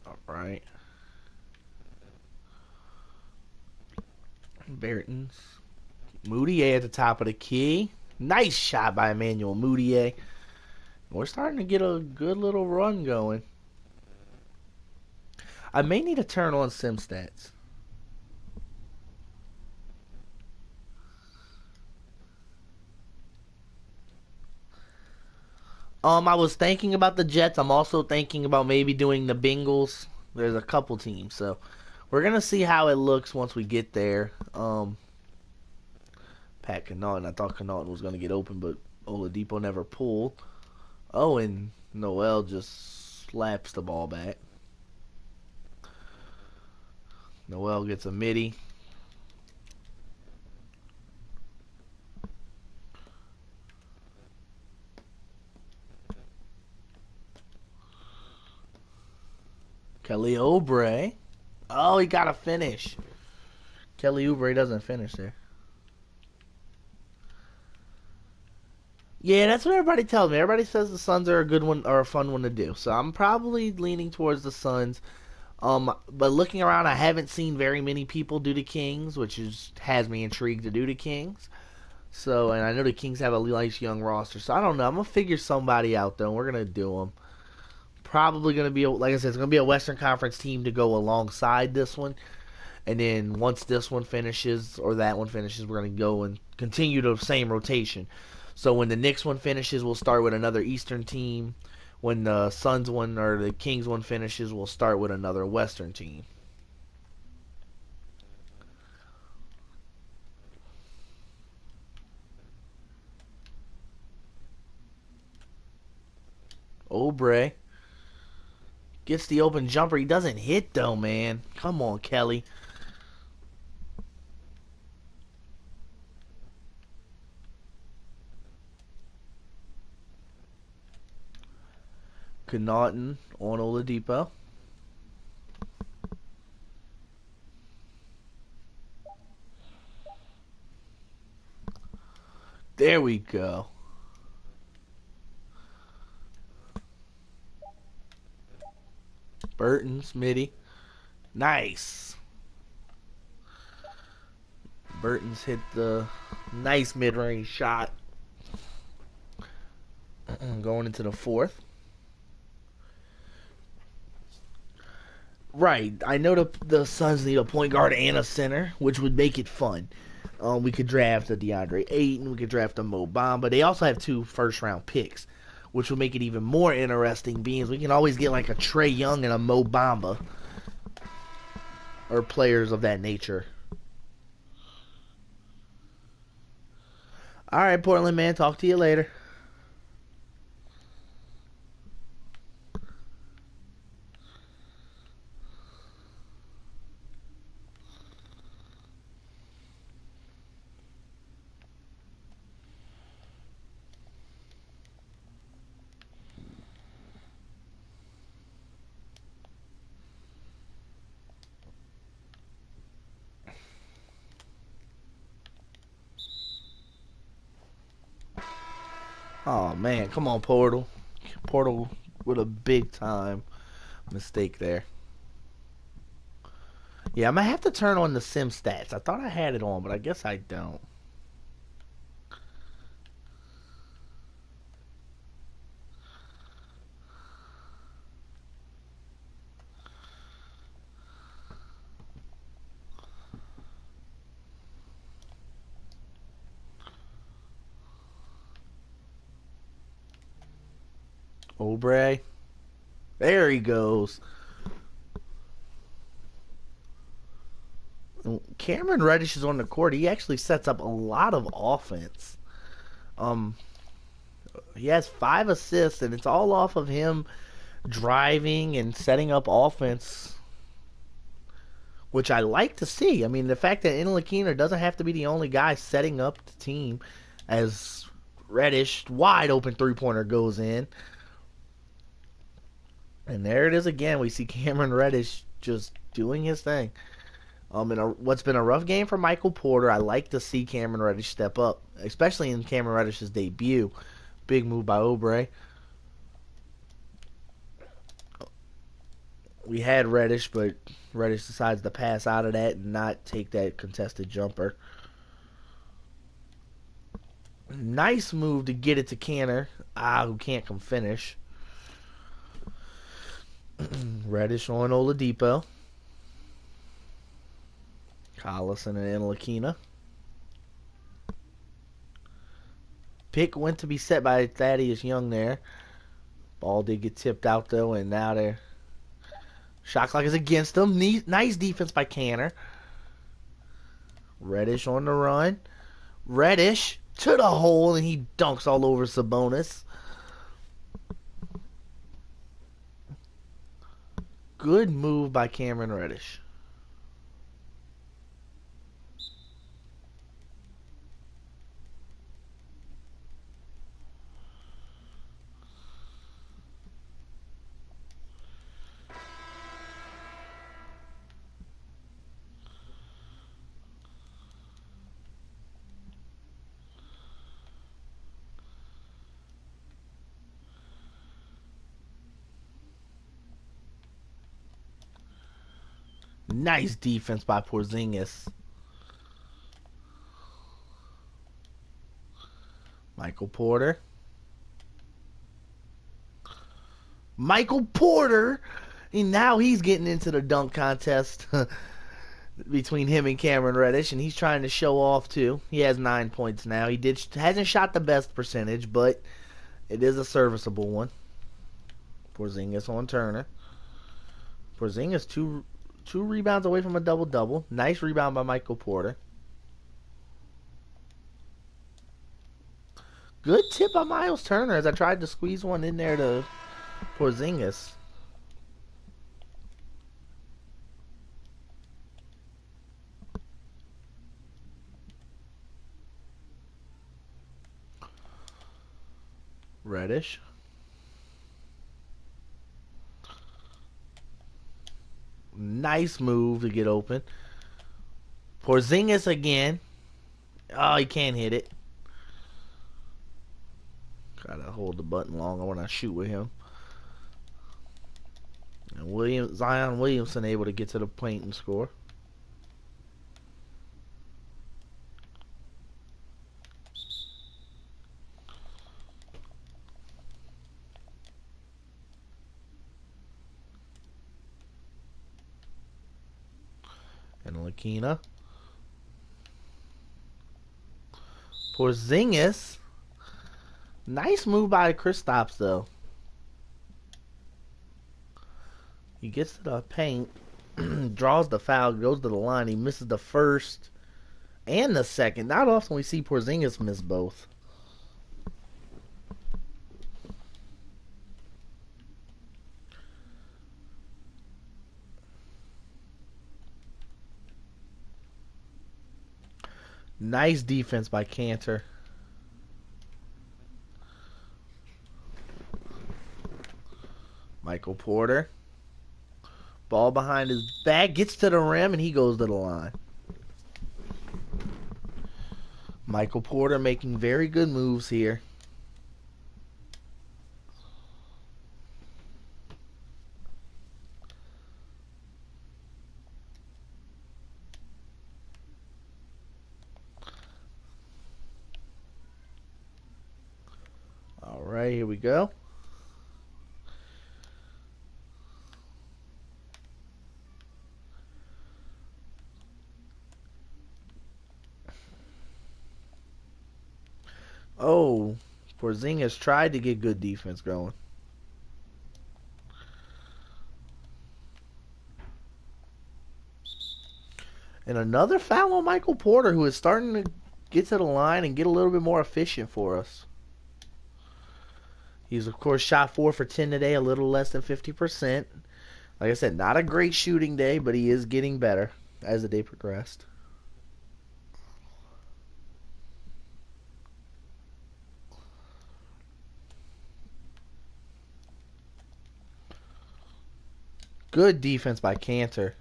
All right. Barton's. Moutier at the top of the key. Nice shot by Emmanuel Moutier. We're starting to get a good little run going. I may need to turn on sim stats. I was thinking about the Jets. I'm also thinking about maybe doing the Bengals. There's a couple teams, so we're gonna see how it looks once we get there. Pat Connaughton. I thought Connaughton was gonna get open, but Oladipo never pulled. Oh, and Noel just slaps the ball back. Noel gets a midi. Kelly Oubre. Oh, he got a finish. Kelly Oubre doesn't finish there. Yeah, that's what everybody tells me. Everybody says the Suns are a good one or a fun one to do. So I'm probably leaning towards the Suns. But looking around, I haven't seen very many people do the Kings, which has me intrigued to do the Kings. So, and I know the Kings have a nice young roster. So I don't know. I'm gonna figure somebody out though. We're gonna do them. Probably gonna be like I said, it's gonna be a Western Conference team to go alongside this one. And then once this one finishes or that one finishes, we're going to go and continue the same rotation. So when the Knicks one finishes, we'll start with another Eastern team. When the Suns one or the Kings one finishes, we'll start with another Western team. Oubre gets the open jumper. He doesn't hit though, man. Come on, Kelly. Connaughton on Oladipo. There we go. Burton, Smitty. Nice. Burton's hit the nice mid-range shot. Going into the fourth. Right. I know the Suns need a point guard and a center, which would make it fun. We could draft a DeAndre Ayton. We could draft a Mo Bamba. They also have 2 first-round picks, which will make it even more interesting. Being we can always get like a Trey Young and a Mo Bamba, or players of that nature. All right, Portland man. Talk to you later. Oh man, come on, Portal. Portal with a big time mistake there. Yeah, I might have to turn on the sim stats. I thought I had it on, but I guess I don't. Obre. There he goes. Cameron Reddish is on the court. He actually sets up a lot of offense. Um, he has 5 assists, and it's all off of him driving and setting up offense, which I like to see. I mean, the fact that Ntilikina doesn't have to be the only guy setting up the team, as Reddish wide open 3-pointer goes in. And there it is again. We see Cameron Reddish just doing his thing. What's been a rough game for Michael Porter, I like to see Cameron Reddish step up, especially in Cameron Reddish's debut. Big move by Obre. We had Reddish, but Reddish decides to pass out of that and not take that contested jumper. Nice move to get it to Canner, who can't come finish. Reddish on Oladipo. Collison and Ntilikina. Pick went to be set by Thaddeus Young there. Ball did get tipped out though, and now they're shot clock is against them. Nice defense by Canner. Reddish on the run. Reddish to the hole, and he dunks all over Sabonis. Good move by Cameron Reddish. Nice defense by Porzingis. Michael Porter. Michael Porter! And now he's getting into the dunk contest between him and Cameron Reddish, and he's trying to show off too. He has 9 points now. Hasn't shot the best percentage, but it is a serviceable one. Porzingis on Turner. Porzingis two rebounds away from a double-double. Nice rebound by Michael Porter. Good tip by Miles Turner as I tried to squeeze one in there to Porzingis. Reddish. Nice move to get open. Porzingis again. Oh, he can't hit it. Gotta hold the button longer when I shoot with him. And Zion Williamson able to get to the paint and score. And Lakina. Porzingis. Nice move by Kristaps, though. He gets to the paint, draws the foul, goes to the line. He misses the first and the second. Not often we see Porzingis miss both. Nice defense by Cantor. Michael Porter. Ball behind his back. Gets to the rim, and he goes to the line. Michael Porter making very good moves here. All right, here we go. Oh, Porzingis tried to get good defense going. And another foul on Michael Porter, who is starting to get to the line and get a little bit more efficient for us. He's, of course, shot 4 for 10 today, a little less than 50%. Like I said, not a great shooting day, but he is getting better as the day progressed. Good defense by Cantor.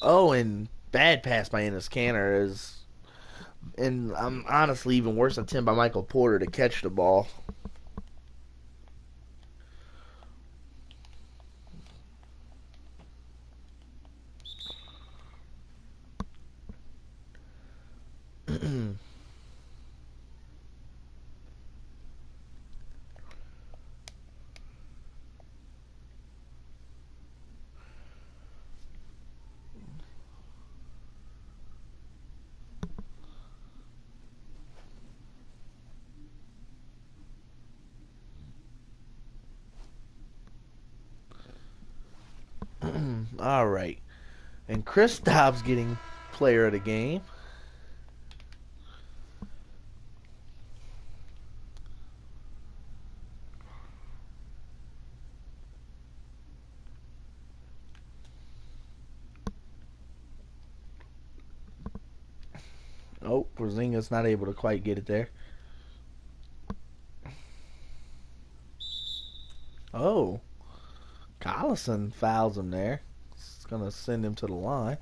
Oh, and bad pass by Enes Kanter is, and I'm honestly even worse attempt by Michael Porter to catch the ball. All right, and Chris Dobbs getting player of the game. Oh, Porzingis not able to quite get it there. Oh, Collison fouls him there. It's gonna send him to the line.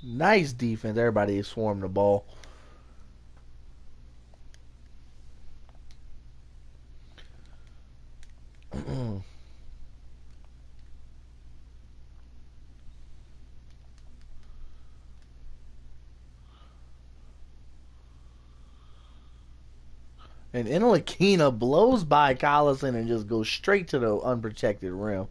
Nice defense. Everybody swarmed the ball. And Inalakina blows by Collison and just goes straight to the unprotected rim.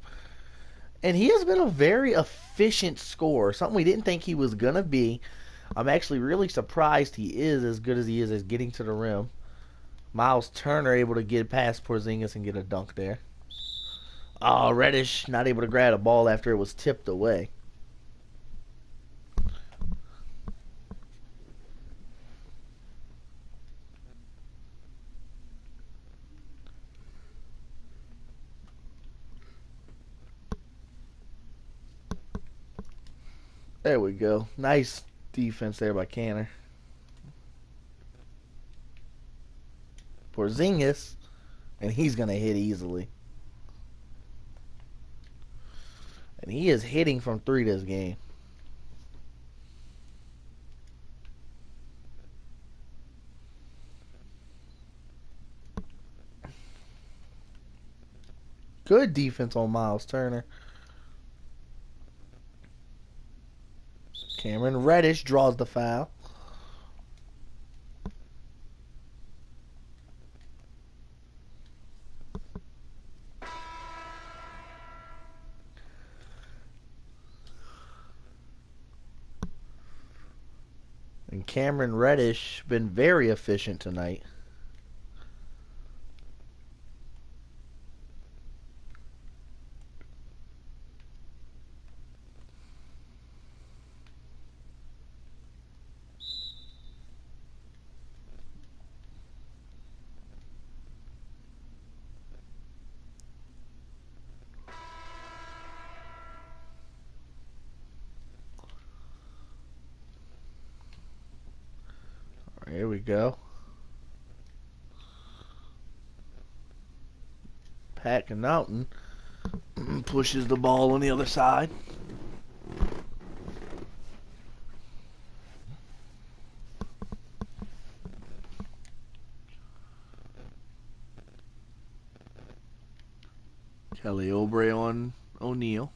And he has been a very efficient scorer, something we didn't think he was going to be. I'm actually really surprised he is as good as he is as getting to the rim. Miles Turner able to get past Porzingis and get a dunk there. Oh, Reddish not able to grab the ball after it was tipped away. There we go. Nice defense there by Canner. Porzingis, and he's going to hit easily. And he is hitting from 3 this game. Good defense on Miles Turner. Cameron Reddish draws the foul. And Cameron Reddish been very efficient tonight. Here we go. Pat Connaughton pushes the ball on the other side. Kelly Oubre on O'Neal.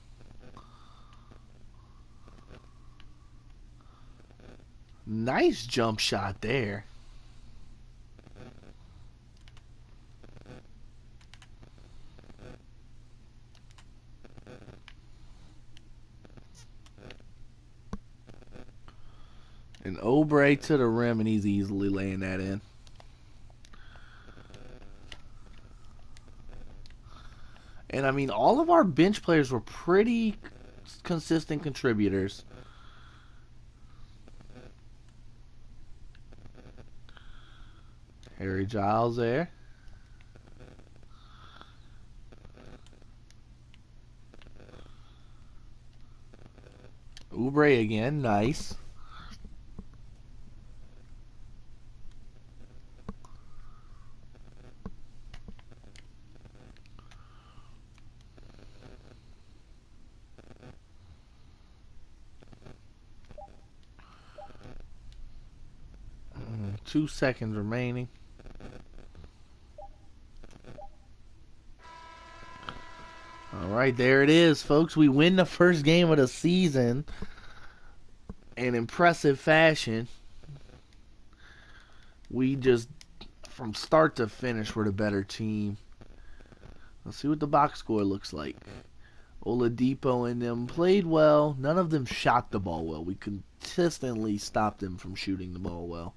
Nice jump shot there. And Oubre to the rim, and he's easily laying that in. And I mean, all of our bench players were pretty consistent contributors. Harry Giles there. Oubre again, nice. Mm, 2 seconds remaining. All right, there it is, folks. We win the first game of the season in impressive fashion. We just, from start to finish, we're the better team. Let's see what the box score looks like. Oladipo and them played well. None of them shot the ball well. We consistently stopped them from shooting the ball well.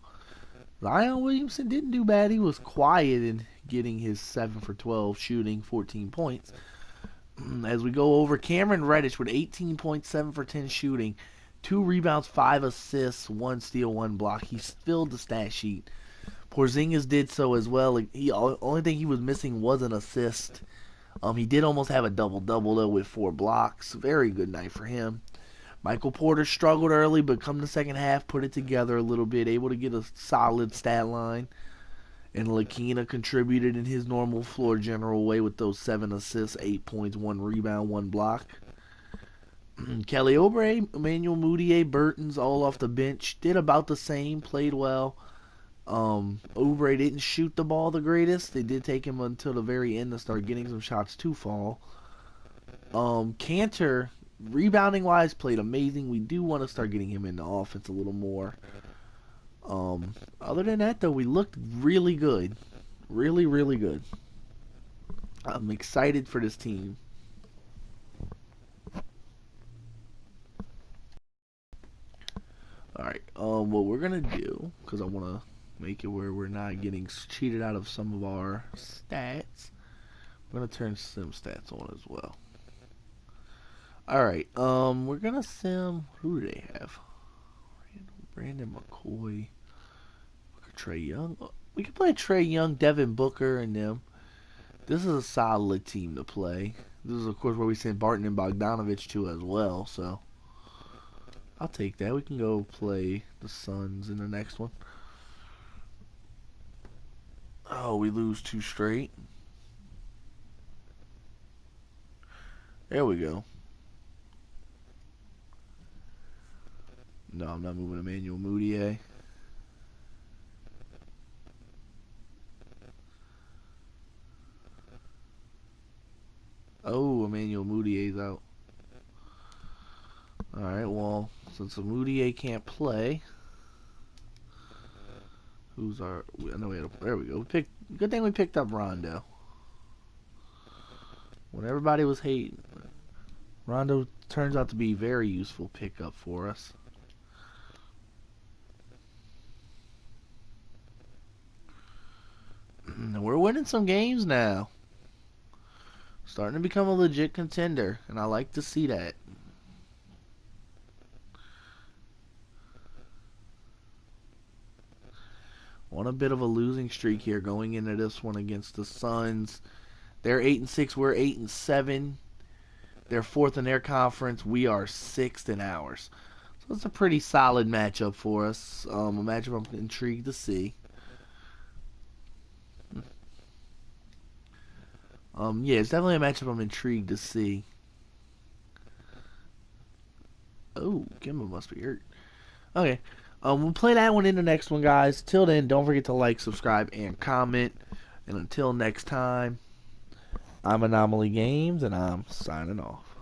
Zion Williamson didn't do bad. He was quiet in getting his 7 for 12 shooting, 14 points. As we go over, Cameron Reddish with 18 points, 7 for 10 shooting, 2 rebounds, 5 assists, 1 steal, 1 block. He filled the stat sheet. Porzingis did so as well. He only thing he was missing was an assist. He did almost have a double-double though with 4 blocks. Very good night for him. Michael Porter struggled early, but come the second half, put it together a little bit, able to get a solid stat line. And Lakina contributed in his normal floor general way with those 7 assists, 8 points, 1 rebound, 1 block. Kelly Oubre, Emmanuel Mudiay, Burton's all off the bench. Did about the same, played well. Oubre didn't shoot the ball the greatest. They did take him until the very end to start getting some shots to fall. Cantor, rebounding wise, played amazing. We do want to start getting him in the offense a little more. Other than that, though, we looked really good. Really, really good. I'm excited for this team. Alright, what we're going to do, because I want to make it where we're not getting cheated out of some of our stats, we're going to turn sim stats on as well. Alright, we're going to sim, who do they have? Brandon McCoy, Trae Young. We can play Trae Young, Devin Booker, and them. This is a solid team to play. This is, of course, where we sent Barton and Bogdanovich to as well, so I'll take that. We can go play the Suns in the next one. Oh, we lose 2 straight. There we go. No, I'm not moving Emmanuel Mudiay. Oh, Emmanuel Mudiay's out. Alright, well, since Mudiay can't play, who's our... I know we had a... There we go. Good thing we picked up Rondo. When everybody was hating, Rondo turns out to be a very useful pickup for us. And we're winning some games now. Starting to become a legit contender, and I like to see that. On a bit of a losing streak here going into this one against the Suns. They're 8-6, we're 8-7. They're 4th in their conference. We are 6th in ours. So it's a pretty solid matchup for us. A matchup I'm intrigued to see. Yeah, it's definitely a matchup I'm intrigued to see. Oh, Kimba must be hurt. Okay. We'll play that one in the next one, guys. Till then, don't forget to like, subscribe, and comment. And until next time, I'm Anomaly Games, and I'm signing off.